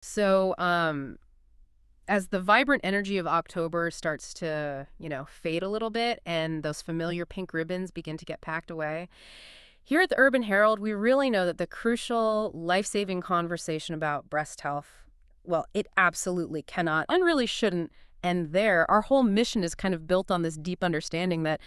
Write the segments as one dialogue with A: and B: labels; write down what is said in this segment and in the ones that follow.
A: So, as the vibrant energy of October starts to, fade a little bit and those familiar pink ribbons begin to get packed away, here at the Urban Herald, we really know that the crucial, life-saving conversation about breast health, well, it absolutely cannot and really shouldn't end there. Our whole mission is kind of built on this deep understanding that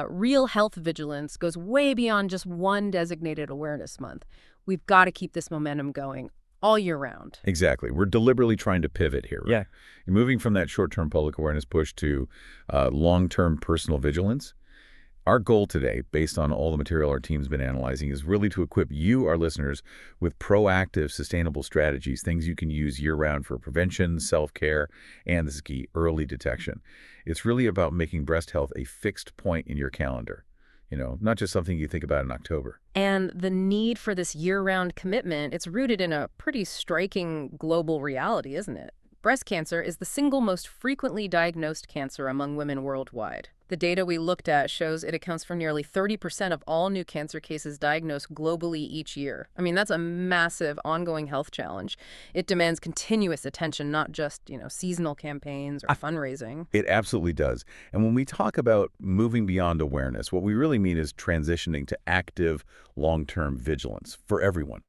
A: real health vigilance goes way beyond just one designated awareness month. We've got to keep this momentum going all year round.
B: Exactly. We're deliberately trying to pivot here.
C: Yeah.
B: You're moving from that short-term public awareness push to long-term personal vigilance. Our goal today, based on all the material our team's been analyzing, is really to equip you, our listeners, with proactive, sustainable strategies, things you can use year-round for prevention, self-care, and, this is key, early detection. It's really about making breast health a fixed point in your calendar, not just something you think about in October.
A: And the need for this year-round commitment, it's rooted in a pretty striking global reality, isn't it? Breast cancer is the single most frequently diagnosed cancer among women worldwide. The data we looked at shows it accounts for nearly 30% of all new cancer cases diagnosed globally each year. I mean, that's a massive ongoing health challenge. It demands continuous attention, not just, seasonal campaigns or fundraising.
B: It absolutely does. And when we talk about moving beyond awareness, what we really mean is transitioning to active, long-term vigilance for everyone.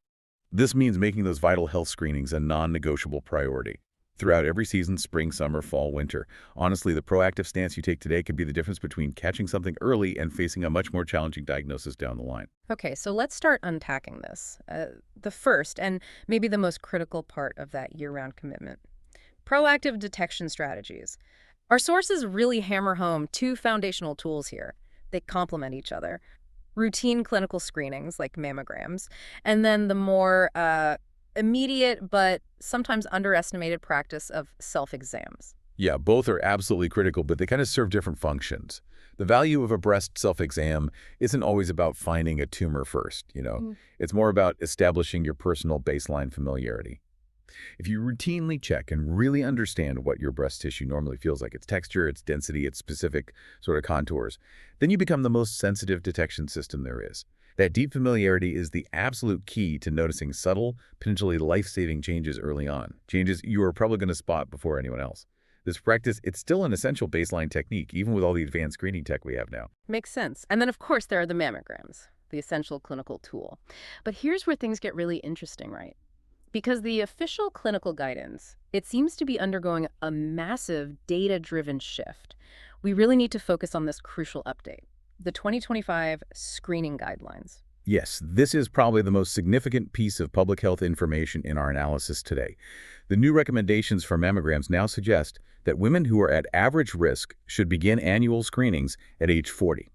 B: This means making those vital health screenings a non-negotiable priority throughout every season: spring, summer, fall, winter. Honestly, the proactive stance you take today could be the difference between catching something early and facing a much more challenging diagnosis down the line.
A: Okay, so let's start unpacking this. The first and maybe the most critical part of that year-round commitment: proactive detection strategies. Our sources really hammer home two foundational tools here. They complement each other: routine clinical screenings like mammograms, and then the more immediate but sometimes underestimated practice of self-exams.
B: Yeah, both are absolutely critical, but they kind of serve different functions. The value of a breast self-exam isn't always about finding a tumor first. It's more about establishing your personal baseline familiarity. If you routinely check and really understand what your breast tissue normally feels like, its texture, its density, its specific sort of contours, then you become the most sensitive detection system there is. That deep familiarity is the absolute key to noticing subtle, potentially life-saving changes early on, changes you are probably going to spot before anyone else. This practice, it's still an essential baseline technique, even with all the advanced screening tech we have now.
A: Makes sense. And then, of course, there are the mammograms, the essential clinical tool. But here's where things get really interesting, right? Because the official clinical guidance, it seems to be undergoing a massive data-driven shift. We really need to focus on this crucial update: the 2025 screening guidelines.
B: Yes, this is probably the most significant piece of public health information in our analysis today. The new recommendations for mammograms now suggest that women who are at average risk should begin annual screenings at age 40.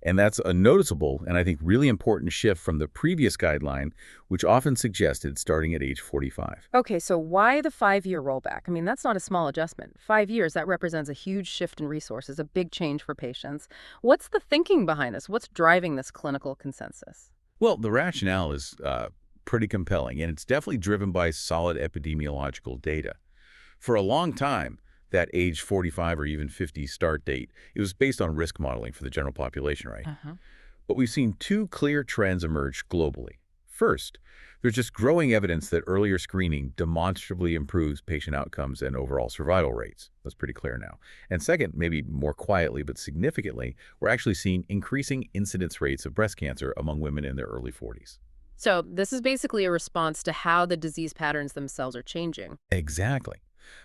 B: And that's a noticeable and I think really important shift from the previous guideline, which often suggested starting at age 45.
A: Okay, so why the 5-year rollback? I mean, that's not a small adjustment. 5 years, that represents a huge shift in resources, a big change for patients. What's the thinking behind this? What's driving this clinical consensus?
B: Well, the rationale is pretty compelling, and it's definitely driven by solid epidemiological data. For a long time, that age 45 or even 50 start date, it was based on risk modeling for the general population, right?
A: Uh-huh.
B: But we've seen two clear trends emerge globally. First, there's just growing evidence that earlier screening demonstrably improves patient outcomes and overall survival rates. That's pretty clear now. And second, maybe more quietly but significantly, we're actually seeing increasing incidence rates of breast cancer among women in their early 40s.
A: So this is basically a response to how the disease patterns themselves are changing.
B: Exactly.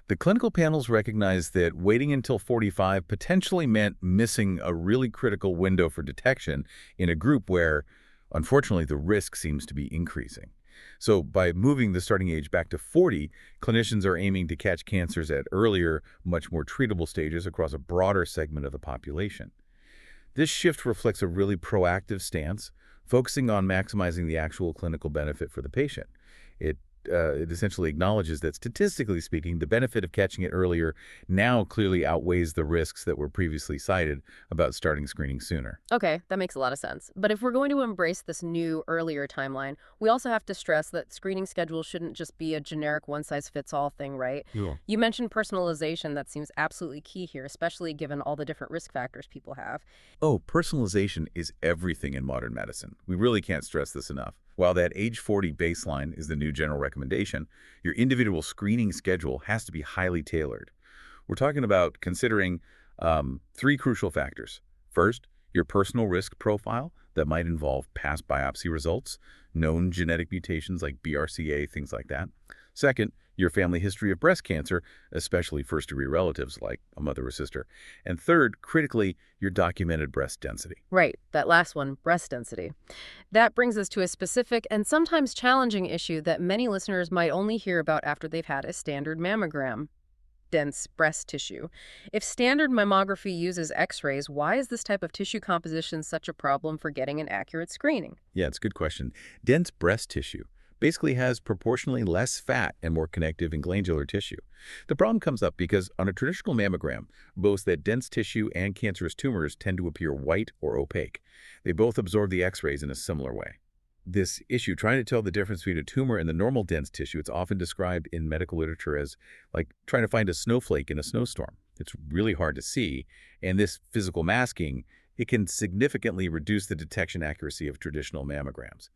B: The clinical panels recognized that waiting until 45 potentially meant missing a really critical window for detection in a group where, unfortunately, the risk seems to be increasing. So by moving the starting age back to 40, clinicians are aiming to catch cancers at earlier, much more treatable stages across a broader segment of the population. This shift reflects a really proactive stance, focusing on maximizing the actual clinical benefit for the patient. It essentially acknowledges that, statistically speaking, the benefit of catching it earlier now clearly outweighs the risks that were previously cited about starting screening sooner.
A: Okay, that makes a lot of sense. But if we're going to embrace this new, earlier timeline, we also have to stress that screening schedules shouldn't just be a generic one-size-fits-all thing, right?
C: Yeah.
A: You mentioned personalization. That seems absolutely key here, especially given all the different risk factors people have.
B: Oh, personalization is everything in modern medicine. We really can't stress this enough. While that age 40 baseline is the new general recommendation, your individual screening schedule has to be highly tailored. We're talking about considering three crucial factors. First, your personal risk profile that might involve past biopsy results, known genetic mutations like BRCA, things like that. Second, your family history of breast cancer, especially first-degree relatives like a mother or sister. And third, critically, your documented breast density.
A: Right, that last one, breast density. That brings us to a specific and sometimes challenging issue that many listeners might only hear about after they've had a standard mammogram: dense breast tissue. If standard mammography uses x-rays, why is this type of tissue composition such a problem for getting an accurate screening?
B: Yeah, it's a good question. Dense breast tissue basically has proportionally less fat and more connective and glandular tissue. The problem comes up because on a traditional mammogram, both that dense tissue and cancerous tumors tend to appear white or opaque. They both absorb the x-rays in a similar way. This issue, trying to tell the difference between a tumor and the normal dense tissue, it's often described in medical literature as like trying to find a snowflake in a snowstorm. It's really hard to see, and this physical masking, it can significantly reduce the detection accuracy of traditional mammograms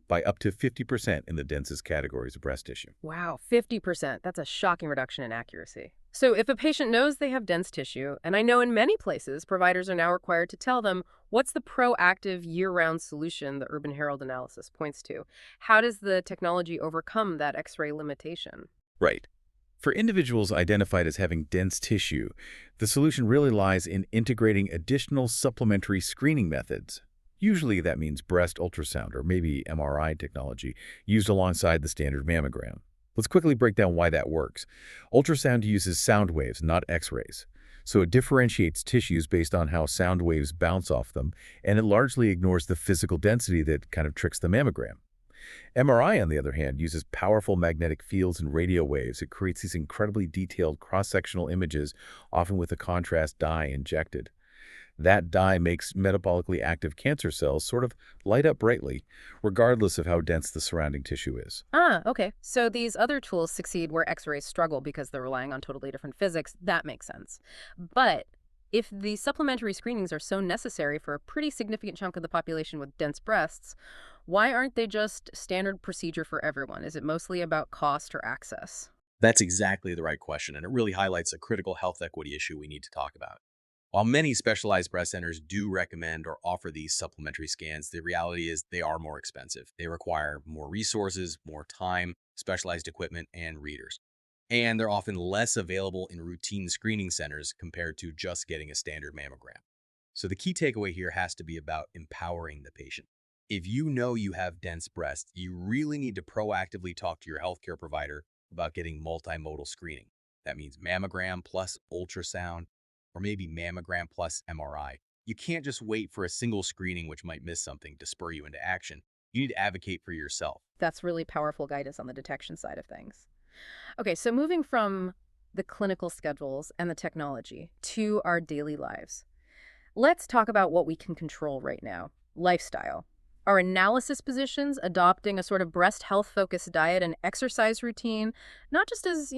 B: by up to 50% in the densest categories of breast tissue.
A: Wow, 50%. That's a shocking reduction in accuracy. So if a patient knows they have dense tissue, and I know in many places providers are now required to tell them what's the proactive year-round solution the Urban Herald analysis points to, how does the technology overcome that X-ray limitation?
B: Right. For individuals identified as having dense tissue, the solution really lies in integrating additional supplementary screening methods. Usually that means breast ultrasound or maybe MRI technology used alongside the standard mammogram. Let's quickly break down why that works. Ultrasound uses sound waves, not X-rays. So it differentiates tissues based on how sound waves bounce off them, and it largely ignores the physical density that kind of tricks the mammogram. MRI, on the other hand, uses powerful magnetic fields and radio waves. It creates these incredibly detailed cross-sectional images, often with a contrast dye injected. That dye makes metabolically active cancer cells sort of light up brightly, regardless of how dense the surrounding tissue is.
A: Ah, okay. So these other tools succeed where X-rays struggle because they're relying on totally different physics. That makes sense. But if the supplementary screenings are so necessary for a pretty significant chunk of the population with dense breasts, why aren't they just standard procedure for everyone? Is it mostly about cost or access?
C: That's exactly the right question, and it really highlights a critical health equity issue we need to talk about. While many specialized breast centers do recommend or offer these supplementary scans, the reality is they are more expensive. They require more resources, more time, specialized equipment, and readers. And they're often less available in routine screening centers compared to just getting a standard mammogram. So the key takeaway here has to be about empowering the patient. If you know you have dense breasts, you really need to proactively talk to your healthcare provider about getting multimodal screening. That means mammogram plus ultrasound, or maybe mammogram plus MRI. You can't just wait for a single screening which might miss something to spur you into action. You need to advocate for yourself.
A: That's really powerful guidance on the detection side of things. Okay, so moving from the clinical schedules and the technology to our daily lives, let's talk about what we can control right now: lifestyle. Are analysis positions adopting a sort of breast health-focused diet and exercise routine, not just as,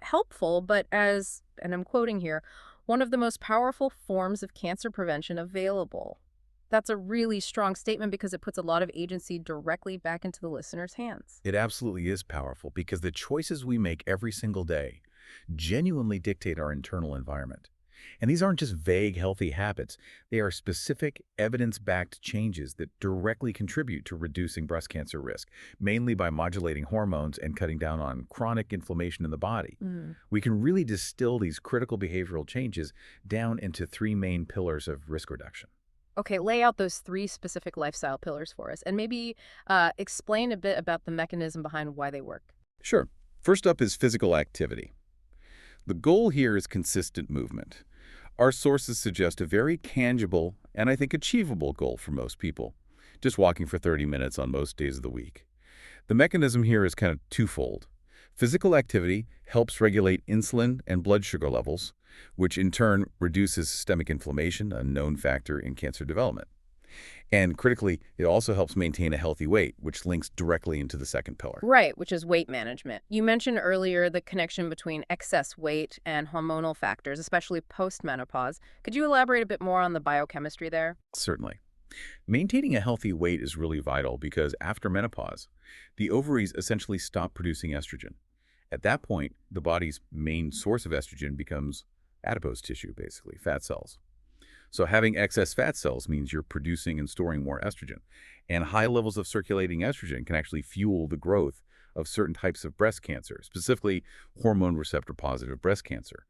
A: helpful, but as, and I'm quoting here, one of the most powerful forms of cancer prevention available? That's a really strong statement because it puts a lot of agency directly back into the listener's hands.
B: It absolutely is powerful because the choices we make every single day genuinely dictate our internal environment. And these aren't just vague, healthy habits. They are specific, evidence-backed changes that directly contribute to reducing breast cancer risk, mainly by modulating hormones and cutting down on chronic inflammation in the body.
A: Mm.
B: We can really distill these critical behavioral changes down into three main pillars of risk reduction.
A: Okay, lay out those three specific lifestyle pillars for us and maybe explain a bit about the mechanism behind why they work.
B: Sure. First up is physical activity. The goal here is consistent movement. Our sources suggest a very tangible and I think achievable goal for most people, just walking for 30 minutes on most days of the week. The mechanism here is kind of twofold. Physical activity helps regulate insulin and blood sugar levels, which in turn reduces systemic inflammation, a known factor in cancer development. And critically, it also helps maintain a healthy weight, which links directly into the second pillar.
A: Right, which is weight management. You mentioned earlier the connection between excess weight and hormonal factors, especially post-menopause. Could you elaborate a bit more on the biochemistry there?
B: Certainly. Maintaining a healthy weight is really vital because after menopause, the ovaries essentially stop producing estrogen. At that point, the body's main source of estrogen becomes adipose tissue, basically, fat cells. So having excess fat cells means you're producing and storing more estrogen. And high levels of circulating estrogen can actually fuel the growth of certain types of breast cancer, specifically hormone receptor positive breast cancer.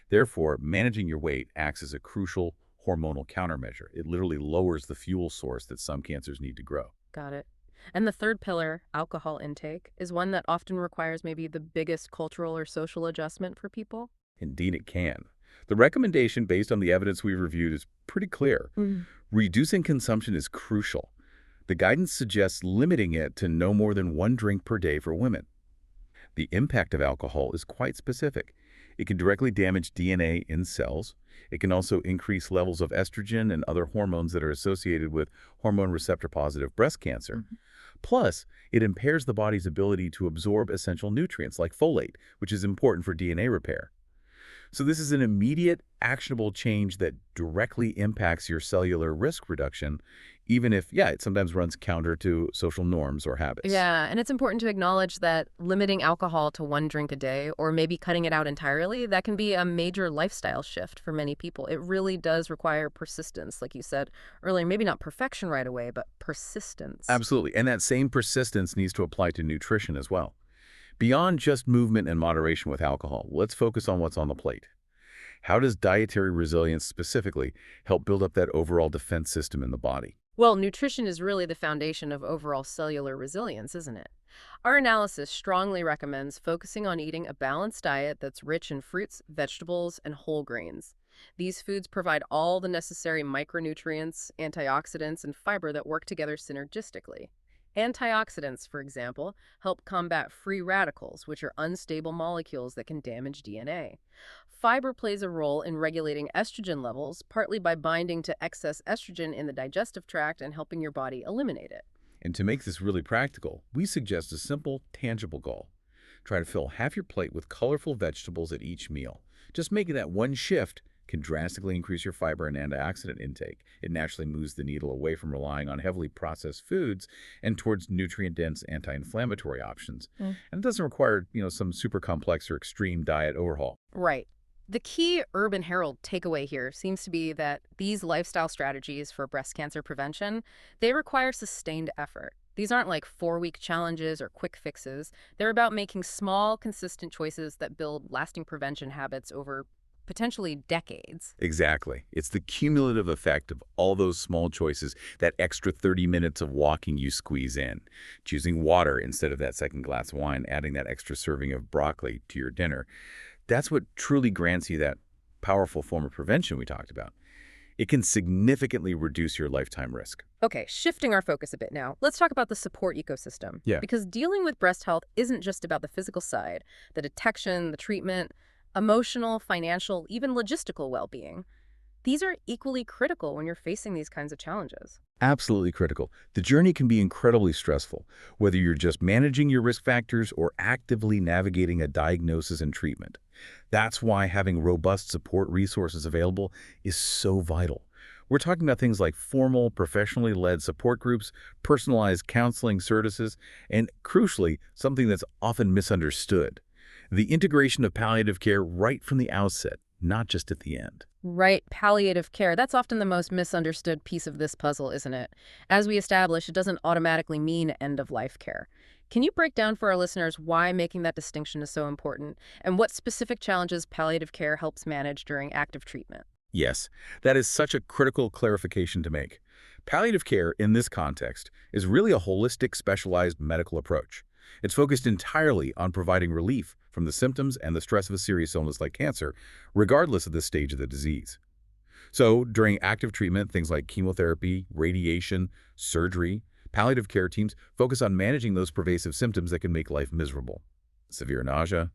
B: Therefore, managing your weight acts as a crucial hormonal countermeasure. It literally lowers the fuel source that some cancers need to grow.
A: Got it. And the third pillar, alcohol intake, is one that often requires maybe the biggest cultural or social adjustment for people.
B: Indeed, it can. The recommendation based on the evidence we've reviewed is pretty clear.
A: Mm.
B: Reducing consumption is crucial. The guidance suggests limiting it to no more than 1 drink per day for women. The impact of alcohol is quite specific. It can directly damage DNA in cells. It can also increase levels of estrogen and other hormones that are associated with hormone receptor positive breast cancer.
A: Mhm.
B: Plus, it impairs the body's ability to absorb essential nutrients like folate, which is important for DNA repair. So this is an immediate, actionable change that directly impacts your cellular risk reduction, even if, yeah, it sometimes runs counter to social norms or habits.
A: Yeah, and it's important to acknowledge that limiting alcohol to 1 drink a day or maybe cutting it out entirely, that can be a major lifestyle shift for many people. It really does require persistence, like you said earlier, maybe not perfection right away, but persistence.
B: Absolutely. And that same persistence needs to apply to nutrition as well. Beyond just movement and moderation with alcohol, let's focus on what's on the plate. How does dietary resilience specifically help build up that overall defense system in the body?
A: Well, nutrition is really the foundation of overall cellular resilience, isn't it? Our analysis strongly recommends focusing on eating a balanced diet that's rich in fruits, vegetables, and whole grains. These foods provide all the necessary micronutrients, antioxidants, and fiber that work together synergistically. Antioxidants, for example, help combat free radicals, which are unstable molecules that can damage DNA. Fiber plays a role in regulating estrogen levels, partly by binding to excess estrogen in the digestive tract and helping your body eliminate it.
B: And to make this really practical, we suggest a simple, tangible goal. Try to fill half your plate with colorful vegetables at each meal. Just making that one shift can drastically increase your fiber and antioxidant intake. It naturally moves the needle away from relying on heavily processed foods and towards nutrient-dense anti-inflammatory options.
A: Mm.
B: And it doesn't require, some super complex or extreme diet overhaul.
A: Right. The key Urban Herald takeaway here seems to be that these lifestyle strategies for breast cancer prevention, they require sustained effort. These aren't like 4-week challenges or quick fixes. They're about making small, consistent choices that build lasting prevention habits over potentially decades.
B: Exactly. It's the cumulative effect of all those small choices, that extra 30 minutes of walking you squeeze in, choosing water instead of that second glass of wine, adding that extra serving of broccoli to your dinner. That's what truly grants you that powerful form of prevention we talked about. It can significantly reduce your lifetime risk.
A: Okay, shifting our focus a bit now, let's talk about the support ecosystem.
B: Yeah.
A: Because dealing with breast health isn't just about the physical side, the detection, the treatment, emotional, financial, even logistical well-being. These are equally critical when you're facing these kinds of challenges.
B: Absolutely critical. The journey can be incredibly stressful, whether you're just managing your risk factors or actively navigating a diagnosis and treatment. That's why having robust support resources available is so vital. We're talking about things like formal, professionally led support groups, personalized counseling services, and crucially, something that's often misunderstood: the integration of palliative care right from the outset, not just at the end.
A: Right, palliative care. That's often the most misunderstood piece of this puzzle, isn't it? As we established, it doesn't automatically mean end-of-life care. Can you break down for our listeners why making that distinction is so important and what specific challenges palliative care helps manage during active treatment?
B: Yes, that is such a critical clarification to make. Palliative care, in this context, is really a holistic, specialized medical approach. It's focused entirely on providing relief from the symptoms and the stress of a serious illness like cancer, regardless of the stage of the disease. So, during active treatment, things like chemotherapy, radiation, surgery, palliative care teams focus on managing those pervasive symptoms that can make life miserable: severe nausea,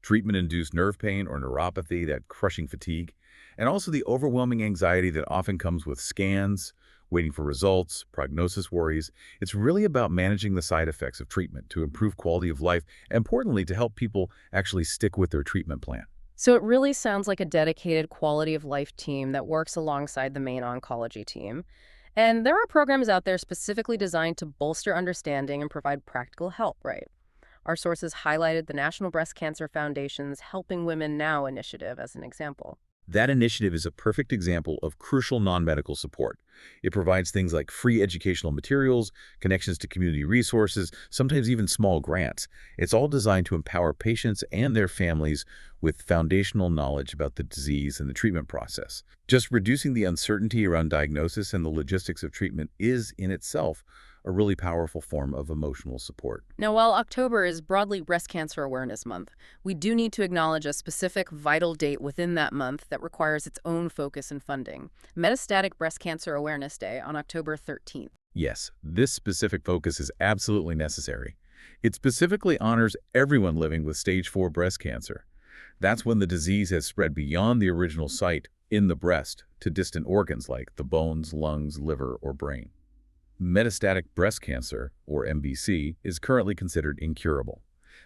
B: treatment-induced nerve pain or neuropathy, that crushing fatigue, and also the overwhelming anxiety that often comes with scans, waiting for results, prognosis worries. It's really about managing the side effects of treatment to improve quality of life, and importantly, to help people actually stick with their treatment plan.
A: So it really sounds like a dedicated quality of life team that works alongside the main oncology team. And there are programs out there specifically designed to bolster understanding and provide practical help, right? Our sources highlighted the National Breast Cancer Foundation's Helping Women Now initiative as an example.
B: That initiative is a perfect example of crucial non-medical support. It provides things like free educational materials, connections to community resources, sometimes even small grants. It's all designed to empower patients and their families with foundational knowledge about the disease and the treatment process. Just reducing the uncertainty around diagnosis and the logistics of treatment is, in itself, a really powerful form of emotional support.
A: Now, while October is broadly Breast Cancer Awareness Month, we do need to acknowledge a specific vital date within that month that requires its own focus and funding: Metastatic Breast Cancer Awareness Day on October 13th.
B: Yes, this specific focus is absolutely necessary. It specifically honors everyone living with stage 4 breast cancer. That's when the disease has spread beyond the original site in the breast to distant organs like the bones, lungs, liver, or brain. Metastatic breast cancer, or MBC, is currently considered incurable.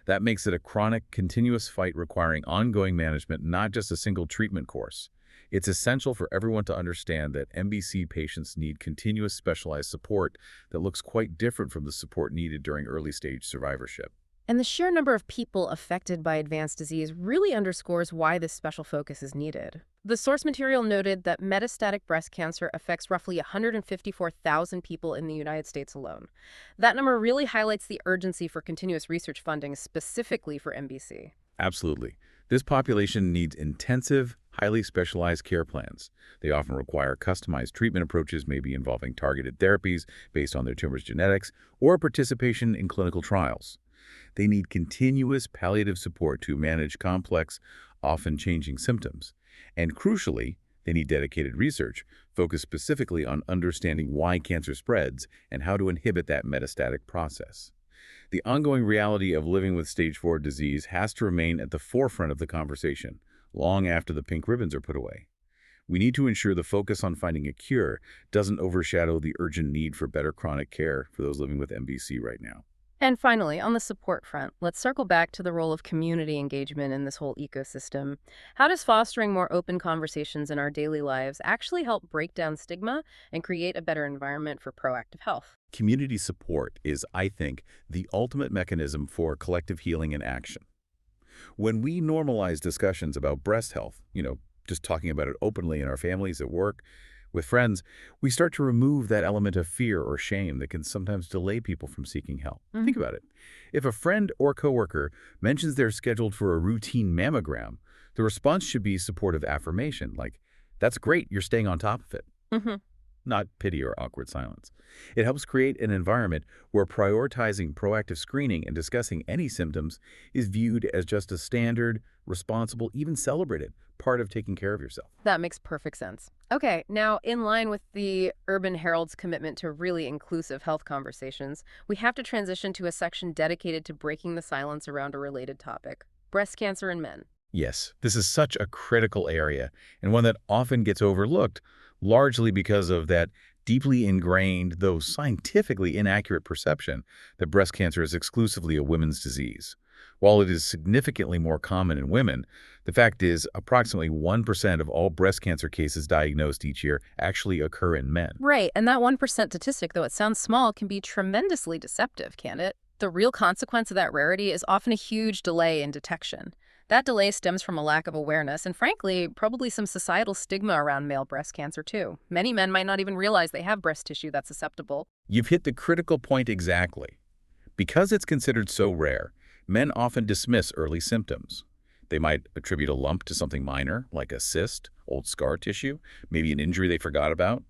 B: That makes it a chronic, continuous fight requiring ongoing management, not just a single treatment course. It's essential for everyone to understand that MBC patients need continuous specialized support that looks quite different from the support needed during early-stage survivorship.
A: And the sheer number of people affected by advanced disease really underscores why this special focus is needed. The source material noted that metastatic breast cancer affects roughly 154,000 people in the United States alone. That number really highlights the urgency for continuous research funding specifically for MBC.
B: Absolutely. This population needs intensive, highly specialized care plans. They often require customized treatment approaches, maybe involving targeted therapies based on their tumor's genetics, or participation in clinical trials. They need continuous palliative support to manage complex, often changing symptoms. And crucially, they need dedicated research focused specifically on understanding why cancer spreads and how to inhibit that metastatic process. The ongoing reality of living with stage 4 disease has to remain at the forefront of the conversation, long after the pink ribbons are put away. We need to ensure the focus on finding a cure doesn't overshadow the urgent need for better chronic care for those living with MBC right now.
A: And finally, on the support front, let's circle back to the role of community engagement in this whole ecosystem. How does fostering more open conversations in our daily lives actually help break down stigma and create a better environment for proactive health?
B: Community support is, I think, the ultimate mechanism for collective healing and action. When we normalize discussions about breast health, just talking about it openly in our families, at work, with friends, we start to remove that element of fear or shame that can sometimes delay people from seeking help. Think about it. If a friend or coworker mentions they're scheduled for a routine mammogram, the response should be supportive affirmation, like, "That's great, you're staying on top of it."
A: Mm-hmm.
B: Not pity or awkward silence. It helps create an environment where prioritizing proactive screening and discussing any symptoms is viewed as just a standard, responsible, even celebrated part of taking care of yourself.
A: That makes perfect sense. Okay, now in line with the Urban Herald's commitment to really inclusive health conversations, we have to transition to a section dedicated to breaking the silence around a related topic: breast cancer in men.
B: Yes, this is such a critical area and one that often gets overlooked, largely because of that deeply ingrained, though scientifically inaccurate perception that breast cancer is exclusively a women's disease. While it is significantly more common in women, the fact is approximately 1% of all breast cancer cases diagnosed each year actually occur in men.
A: Right, and that 1% statistic, though it sounds small, can be tremendously deceptive, can't it? The real consequence of that rarity is often a huge delay in detection. That delay stems from a lack of awareness and, frankly, probably some societal stigma around male breast cancer, too. Many men might not even realize they have breast tissue that's susceptible.
B: You've hit the critical point exactly. Because it's considered so rare, men often dismiss early symptoms. They might attribute a lump to something minor, like a cyst, old scar tissue, maybe an injury they forgot about.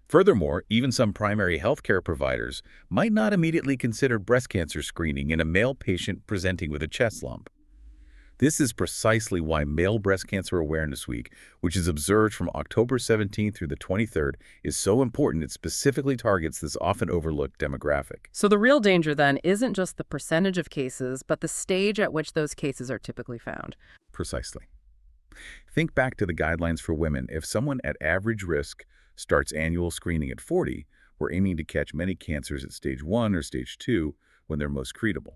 B: Furthermore, even some primary healthcare providers might not immediately consider breast cancer screening in a male patient presenting with a chest lump. This is precisely why Male Breast Cancer Awareness Week, which is observed from October 17th through the 23rd, is so important. It specifically targets this often overlooked demographic.
A: So the real danger, then, isn't just the percentage of cases, but the stage at which those cases are typically found.
B: Precisely. Think back to the guidelines for women. If someone at average risk starts annual screening at 40, we're aiming to catch many cancers at stage 1 or stage 2 when they're most treatable.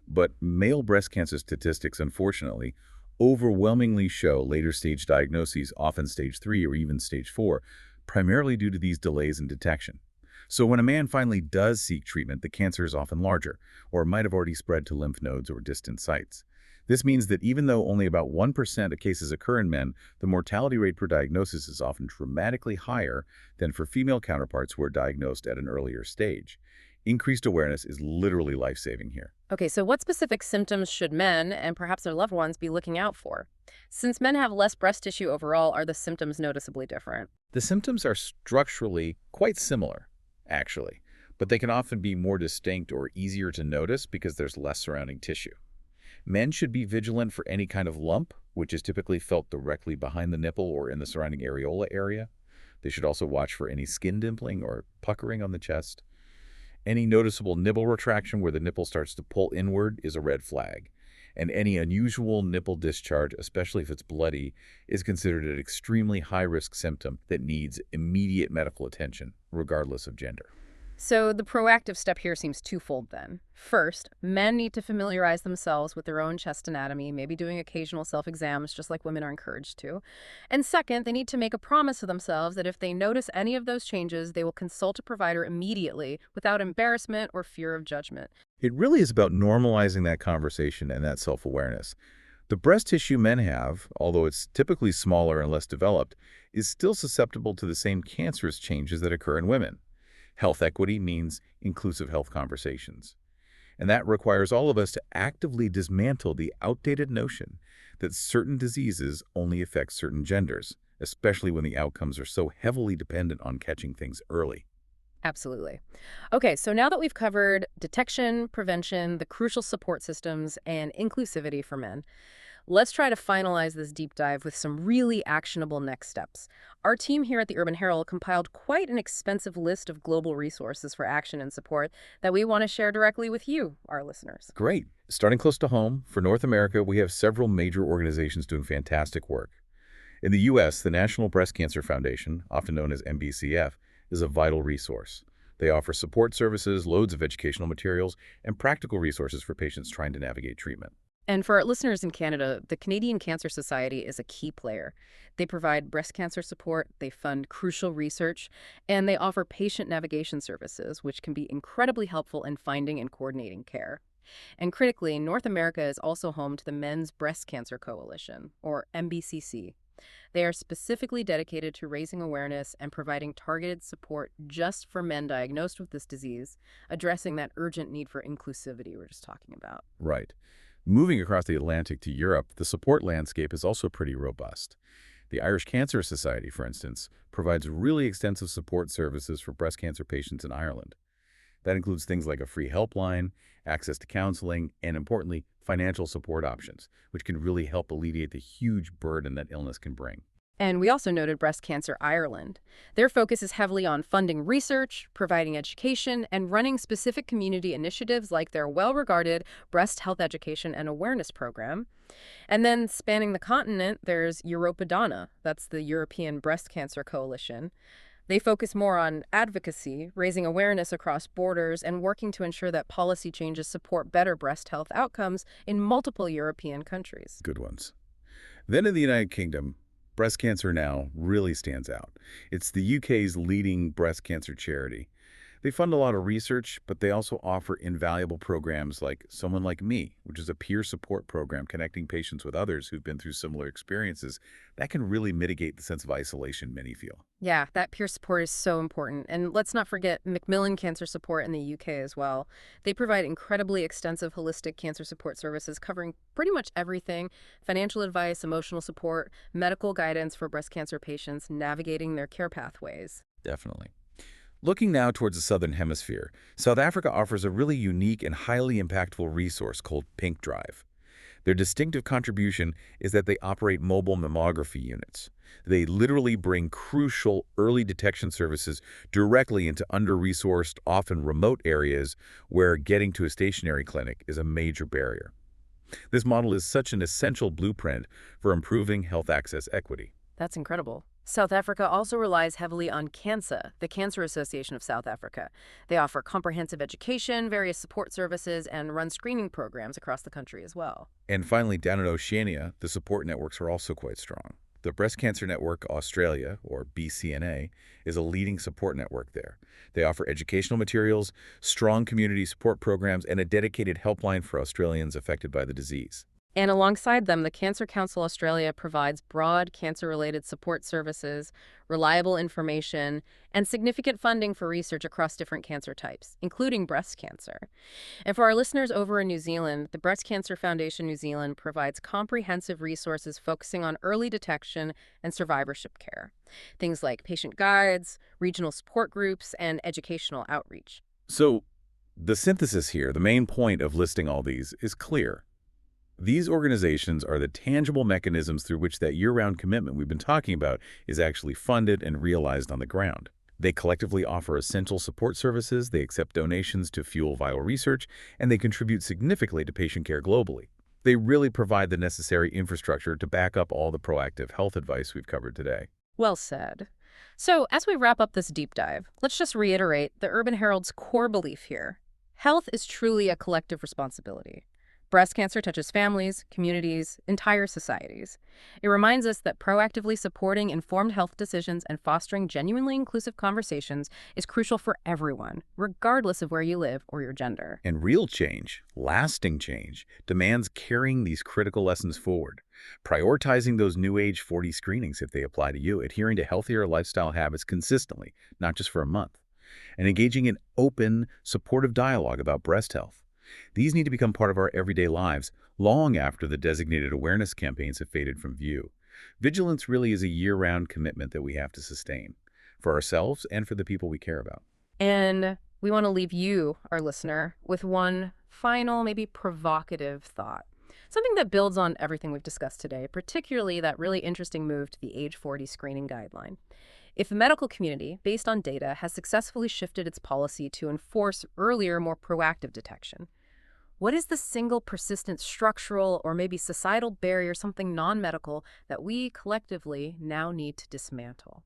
B: But male breast cancer statistics, unfortunately, overwhelmingly show later stage diagnoses, often stage 3 or even stage 4, primarily due to these delays in detection. So when a man finally does seek treatment, the cancer is often larger, or might have already spread to lymph nodes or distant sites. This means that even though only about 1% of cases occur in men, the mortality rate per diagnosis is often dramatically higher than for female counterparts who are diagnosed at an earlier stage. Increased awareness is literally life-saving here.
A: Okay, so what specific symptoms should men, and perhaps their loved ones, be looking out for? Since men have less breast tissue overall, are the symptoms noticeably different?
B: The symptoms are structurally quite similar, actually, but they can often be more distinct or easier to notice because there's less surrounding tissue. Men should be vigilant for any kind of lump, which is typically felt directly behind the nipple or in the surrounding areola area. They should also watch for any skin dimpling or puckering on the chest. Any noticeable nipple retraction where the nipple starts to pull inward is a red flag. And any unusual nipple discharge, especially if it's bloody, is considered an extremely high-risk symptom that needs immediate medical attention, regardless of gender.
A: So the proactive step here seems twofold then. First, men need to familiarize themselves with their own chest anatomy, maybe doing occasional self-exams just like women are encouraged to. And second, they need to make a promise to themselves that if they notice any of those changes, they will consult a provider immediately without embarrassment or fear of judgment.
B: It really is about normalizing that conversation and that self-awareness. The breast tissue men have, although it's typically smaller and less developed, is still susceptible to the same cancerous changes that occur in women. Health equity means inclusive health conversations. And that requires all of us to actively dismantle the outdated notion that certain diseases only affect certain genders, especially when the outcomes are so heavily dependent on catching things early.
A: Absolutely. Okay, so now that we've covered detection, prevention, the crucial support systems, and inclusivity for men, let's try to finalize this deep dive with some really actionable next steps. Our team here at the Urban Herald compiled quite an expensive list of global resources for action and support that we want to share directly with you, our listeners.
B: Great. Starting close to home, for North America, we have several major organizations doing fantastic work. In the U.S., the National Breast Cancer Foundation, often known as NBCF, is a vital resource. They offer support services, loads of educational materials, and practical resources for patients trying to navigate treatment.
A: And for our listeners in Canada, the Canadian Cancer Society is a key player. They provide breast cancer support, they fund crucial research, and they offer patient navigation services, which can be incredibly helpful in finding and coordinating care. And critically, North America is also home to the Men's Breast Cancer Coalition, or MBCC. They are specifically dedicated to raising awareness and providing targeted support just for men diagnosed with this disease, addressing that urgent need for inclusivity we were just talking about.
B: Right. Moving across the Atlantic to Europe, the support landscape is also pretty robust. The Irish Cancer Society, for instance, provides really extensive support services for breast cancer patients in Ireland. That includes things like a free helpline, access to counseling, and importantly, financial support options, which can really help alleviate the huge burden that illness can bring.
A: And we also noted Breast Cancer Ireland. Their focus is heavily on funding research, providing education, and running specific community initiatives like their well-regarded Breast Health Education and Awareness Program. And then spanning the continent, there's Europa Donna, that's the European Breast Cancer Coalition. They focus more on advocacy, raising awareness across borders, and working to ensure that policy changes support better breast health outcomes in multiple European countries.
B: Good ones. Then in the United Kingdom, Breast Cancer Now really stands out. It's the UK's leading breast cancer charity. They fund a lot of research, but they also offer invaluable programs like Someone Like Me, which is a peer support program connecting patients with others who've been through similar experiences. That can really mitigate the sense of isolation many feel.
A: Yeah, that peer support is so important. And let's not forget Macmillan Cancer Support in the UK as well. They provide incredibly extensive holistic cancer support services covering pretty much everything: financial advice, emotional support, medical guidance for breast cancer patients, navigating their care pathways.
B: Definitely. Looking now towards the Southern Hemisphere, South Africa offers a really unique and highly impactful resource called Pink Drive. Their distinctive contribution is that they operate mobile mammography units. They literally bring crucial early detection services directly into under-resourced, often remote areas where getting to a stationary clinic is a major barrier. This model is such an essential blueprint for improving health access equity.
A: That's incredible. South Africa also relies heavily on CANSA, the Cancer Association of South Africa. They offer comprehensive education, various support services, and run screening programs across the country as well.
B: And finally, down in Oceania, the support networks are also quite strong. The Breast Cancer Network Australia, or BCNA, is a leading support network there. They offer educational materials, strong community support programs, and a dedicated helpline for Australians affected by the disease.
A: And alongside them, the Cancer Council Australia provides broad cancer-related support services, reliable information, and significant funding for research across different cancer types, including breast cancer. And for our listeners over in New Zealand, the Breast Cancer Foundation New Zealand provides comprehensive resources focusing on early detection and survivorship care. Things like patient guides, regional support groups, and educational outreach.
B: So, the synthesis here, the main point of listing all these, is clear. These organizations are the tangible mechanisms through which that year-round commitment we've been talking about is actually funded and realized on the ground. They collectively offer essential support services, they accept donations to fuel vital research, and they contribute significantly to patient care globally. They really provide the necessary infrastructure to back up all the proactive health advice we've covered today.
A: Well said. So, as we wrap up this deep dive, let's just reiterate the Urban Herald's core belief here. Health is truly a collective responsibility. Breast cancer touches families, communities, entire societies. It reminds us that proactively supporting informed health decisions and fostering genuinely inclusive conversations is crucial for everyone, regardless of where you live or your gender.
B: And real change, lasting change, demands carrying these critical lessons forward, prioritizing those new age 40 screenings if they apply to you, adhering to healthier lifestyle habits consistently, not just for a month, and engaging in open, supportive dialogue about breast health. These need to become part of our everyday lives long after the designated awareness campaigns have faded from view. Vigilance really is a year-round commitment that we have to sustain for ourselves and for the people we care about.
A: And we want to leave you, our listener, with one final, maybe provocative thought. Something that builds on everything we've discussed today, particularly that really interesting move to the age 40 screening guideline. If the medical community, based on data, has successfully shifted its policy to enforce earlier, more proactive detection, what is the single persistent structural or maybe societal barrier, something non-medical, that we collectively now need to dismantle?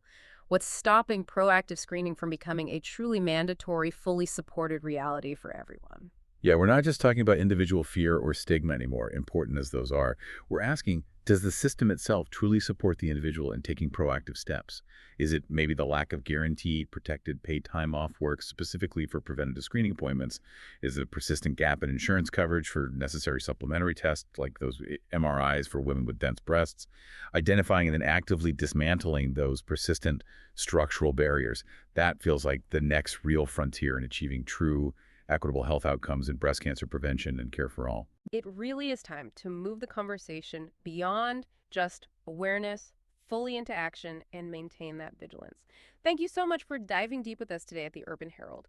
A: What's stopping proactive screening from becoming a truly mandatory, fully supported reality for everyone?
B: Yeah, we're not just talking about individual fear or stigma anymore, important as those are. We're asking, does the system itself truly support the individual in taking proactive steps? Is it maybe the lack of guaranteed, protected, paid time off work specifically for preventative screening appointments? Is it a persistent gap in insurance coverage for necessary supplementary tests like those MRIs for women with dense breasts? Identifying and then actively dismantling those persistent structural barriers, that feels like the next real frontier in achieving true equitable health outcomes in breast cancer prevention and care for all.
A: It really is time to move the conversation beyond just awareness, fully into action, and maintain that vigilance. Thank you so much for diving deep with us today at the Urban Herald.